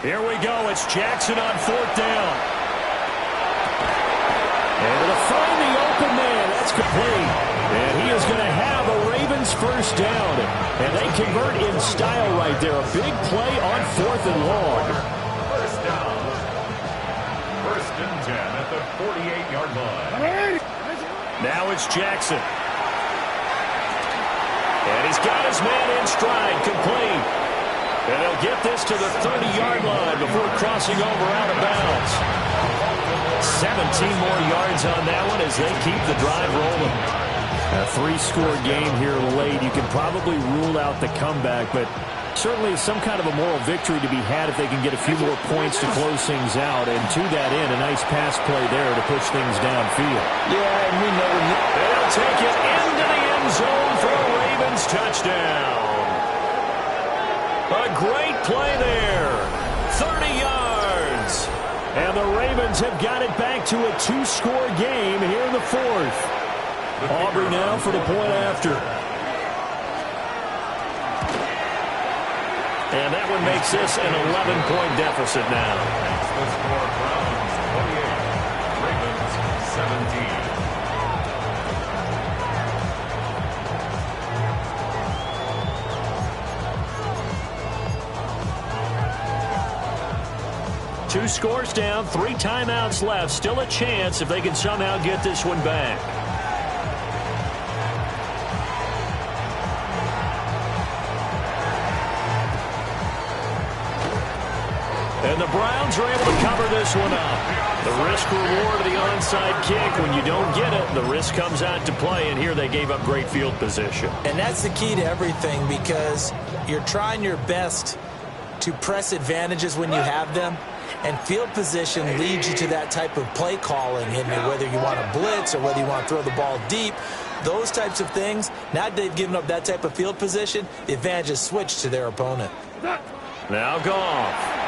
Here we go. It's Jackson on 4th down. Able to find the open man. That's complete. And he is going to have a Ravens first down. And they convert in style right there. A big play on 4th and long. First down. 1st and 10 at the 48-yard line. Now it's Jackson. And he's got his man in stride, complete. And they'll get this to the 30-yard line before crossing over out of bounds. 17 more yards on that one as they keep the drive rolling. A 3-score game here late. You can probably rule out the comeback, but certainly some kind of a moral victory to be had if they can get a few more points to close things out. And to that end, a nice pass play there to push things downfield. Yeah, and we know they'll take it into the end zone for a touchdown. A great play there. 30 yards. And the Ravens have got it back to a 2-score game here in the fourth. Aubrey now for the point after. And that one makes this an 11-point deficit now. That's the score. Browns 28, Ravens 17. Two scores down, 3 timeouts left. Still a chance if they can somehow get this one back. And the Browns are able to cover this one up. The risk-reward of the onside kick. When you don't get it, the risk comes out to play, and here they gave up great field position. And that's the key to everything, because you're trying your best to press advantages when you have them. And field position leads you to that type of play calling, and whether you want to blitz or whether you want to throw the ball deep, those types of things. Now they've given up that type of field position, the advantage is switched to their opponent. Now Goff.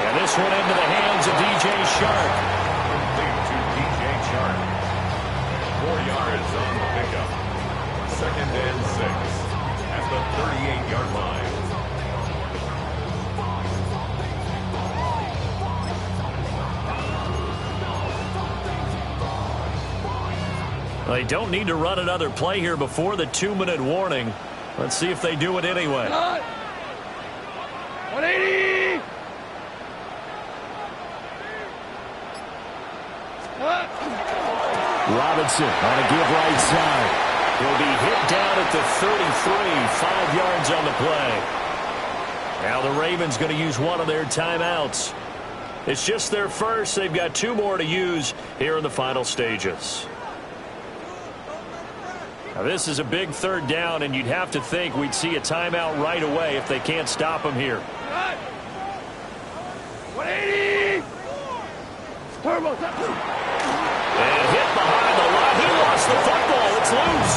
And this one into the hands of D.J. Shark. Complete to D.J. Shark. 4 yards on the pickup. 2nd and 6 at the 38-yard line. They don't need to run another play here before the 2-minute warning. Let's see if they do it anyway. 180! Robinson on a give right side. He'll be hit down at the 33, 5 yards on the play. Now the Ravens going to use one of their timeouts. It's just their first. They've got 2 more to use here in the final stages. Now this is a big 3rd down, and you'd have to think we'd see a timeout right away if they can't stop him here. 180! Turbo. And hit behind the line. He lost the football. It's loose.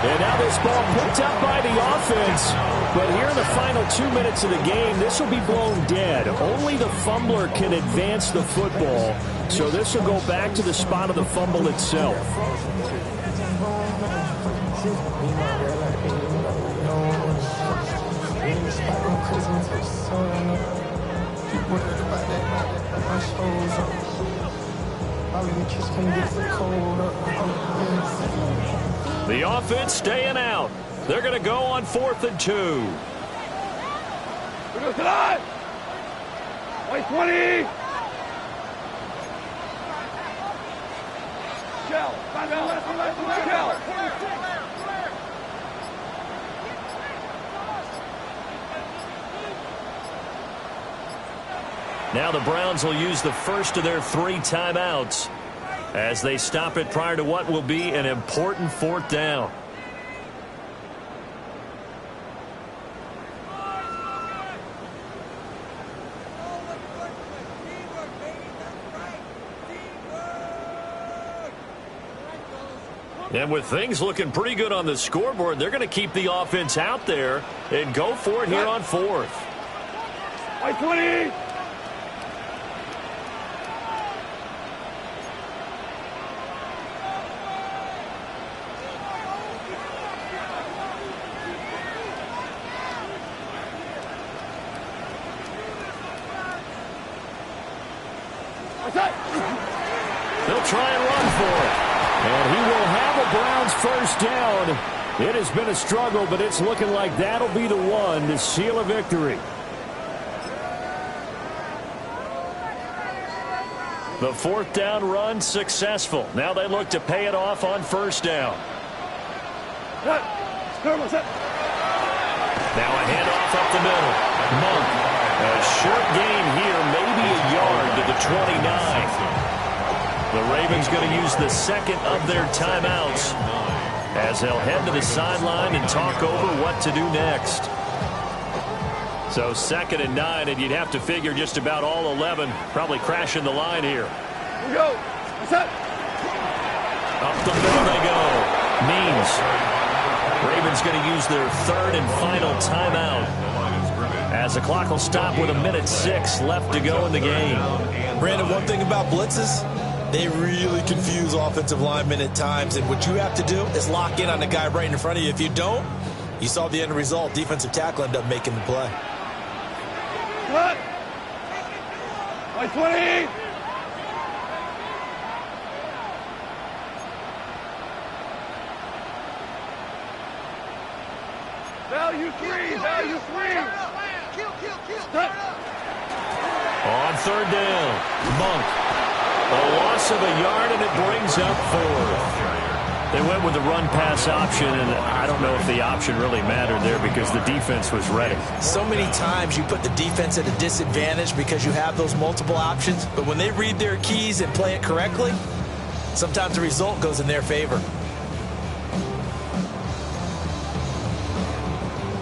And now this ball picked up by the offense. But here in the final 2 minutes of the game, this will be blown dead. Only the fumbler can advance the football. So this will go back to the spot of the fumble itself. The offense staying out. They're going to go on 4th and 2. White 20! Shell! Shell! Now the Browns will use the first of their 3 timeouts as they stop it prior to what will be an important 4th down. And with things looking pretty good on the scoreboard, they're going to keep the offense out there and go for it here on 4th. White 20! They'll try and run for it. And he will have a Browns first down. It has been a struggle, but it's looking like that'll be the one to seal a victory. The 4th down run successful. Now they look to pay it off on 1st down. Now a handoff up the middle. Monk. A short gain here, maybe a yard to the 29. The Ravens going to use the 2nd of their timeouts as they'll head to the sideline and talk over what to do next. So 2nd and 9, and you'd have to figure just about all 11 probably crashing the line here. Here we go. Up the middle they go. Means Ravens going to use their third and final timeout, as the clock will stop with 1:06 left to go in the game. Brandon, one thing about blitzes, they really confuse offensive linemen at times, and what you have to do is lock in on the guy right in front of you. If you don't, you saw the end result. Defensive tackle ended up making the play. Cut! Right 20! Value three! Value three! Cut! On third down, Monk. A loss of a yard, and it brings up 4th. They went with the run-pass option, and I don't know if the option really mattered there because the defense was ready. So many times you put the defense at a disadvantage because you have those multiple options, but when they read their keys and play it correctly, sometimes the result goes in their favor.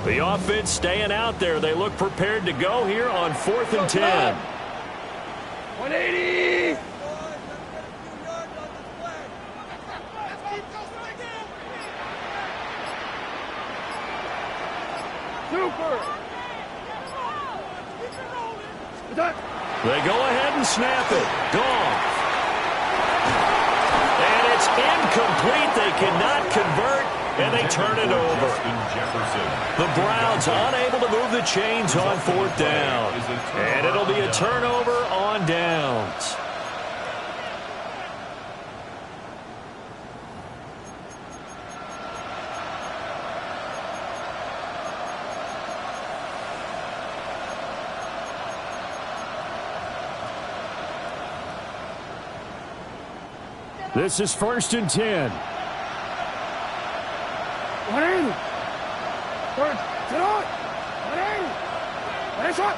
The offense staying out there. They look prepared to go here on 4th and 10. 180! Super! They go ahead and snap it. Goff. And it's incomplete. They cannot convert, and they turn it over. The Browns unable to move the chains on 4th down. And it'll be a turnover on downs. This is 1st and 10. 180! Third, sit on! 180! Nice shot!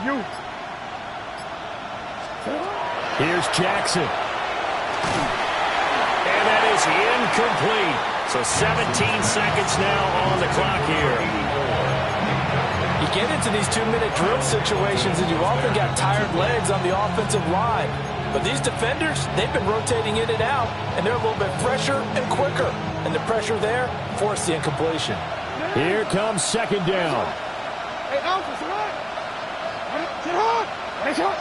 You! Here's Jackson. And that is incomplete. So 17 seconds now on the clock here. You get into these 2-minute drill situations and you often got tired legs on the offensive line. But these defenders, they've been rotating in and out, and they're a little bit fresher and quicker. And the pressure there forced the incompletion. Here comes 2nd down. Hey, Alpha, sit on! Sit on! Nice shot!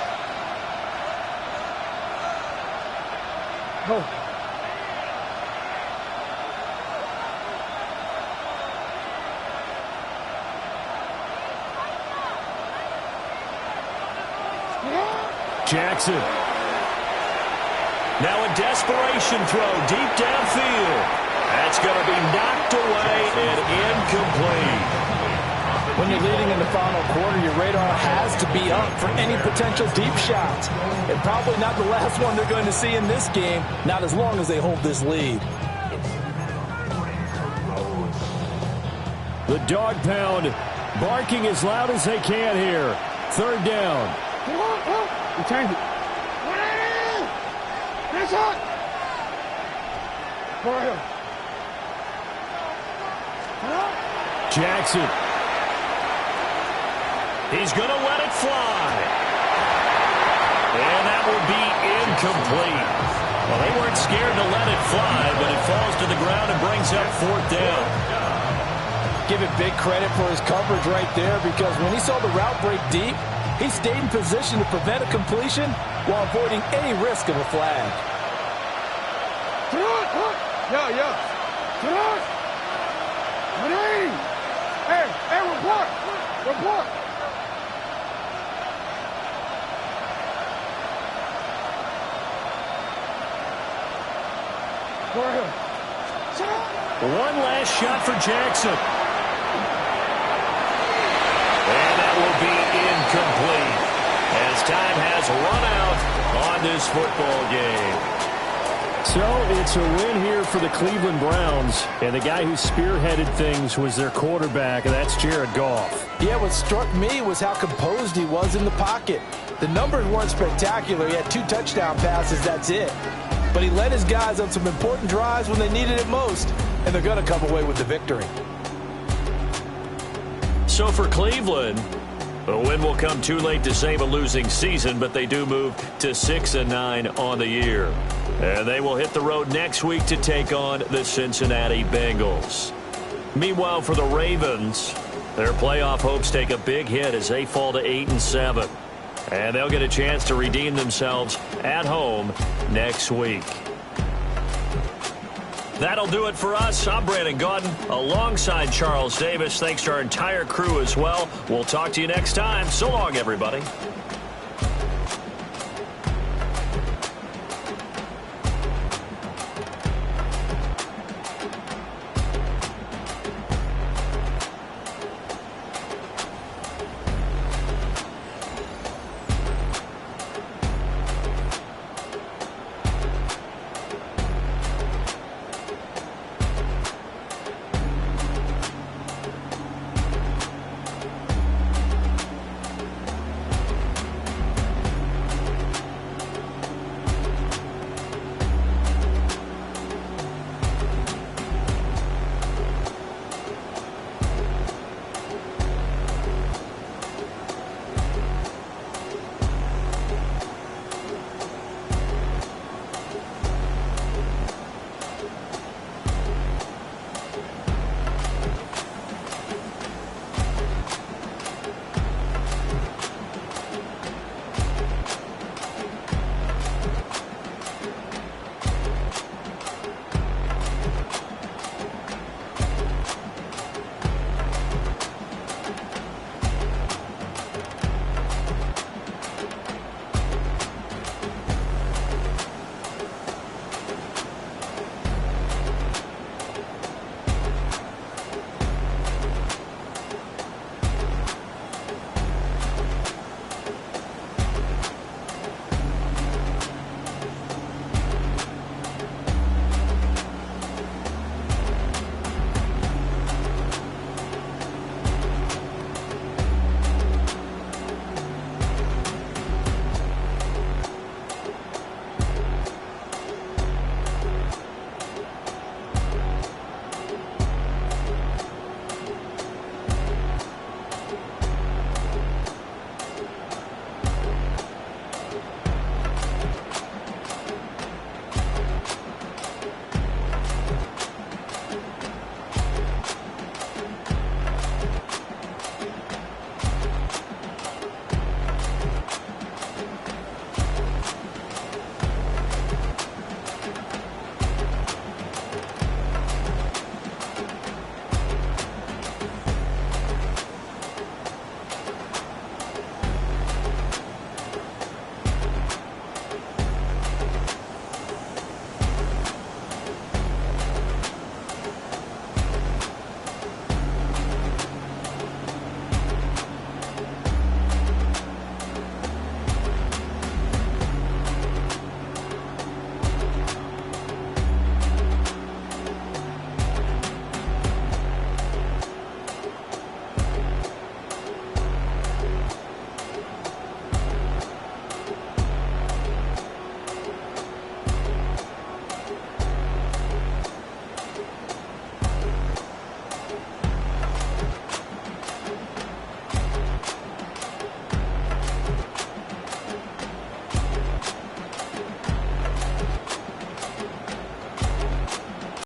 Go. Jackson. Now a desperation throw deep downfield. That's going to be knocked away and incomplete. When you're leading in the final quarter, your radar has to be up for any potential deep shots. And probably not the last one they're going to see in this game, not as long as they hold this lead. The dog pound barking as loud as they can here. 3rd down. You change it. 180! Nice shot! Go ahead. Jackson. He's going to let it fly. And that will be incomplete. Well, they weren't scared to let it fly, but it falls to the ground and brings up 4th down. Give it big credit for his coverage right there, because when he saw the route break deep, he stayed in position to prevent a completion while avoiding any risk of a flag. Yeah. Sit on! 180! Hey, report! Report! Go ahead. Sit on! One last shot for Jackson. And that will be incomplete as time has run out on this football game. So it's a win here for the Cleveland Browns, and the guy who spearheaded things was their quarterback, and that's Jared Goff. Yeah, what struck me was how composed he was in the pocket. The numbers weren't spectacular. He had 2 touchdown passes, that's it. But he led his guys on some important drives when they needed it most, and they're going to come away with the victory. So for Cleveland, The win will come too late to save a losing season, but they do move to 6-9 on the year. And they will hit the road next week to take on the Cincinnati Bengals. Meanwhile, for the Ravens, their playoff hopes take a big hit as they fall to 8-7. And they'll get a chance to redeem themselves at home next week. That'll do it for us. I'm Brandon Gaudin alongside Charles Davis. Thanks to our entire crew as well. We'll talk to you next time. So long, everybody.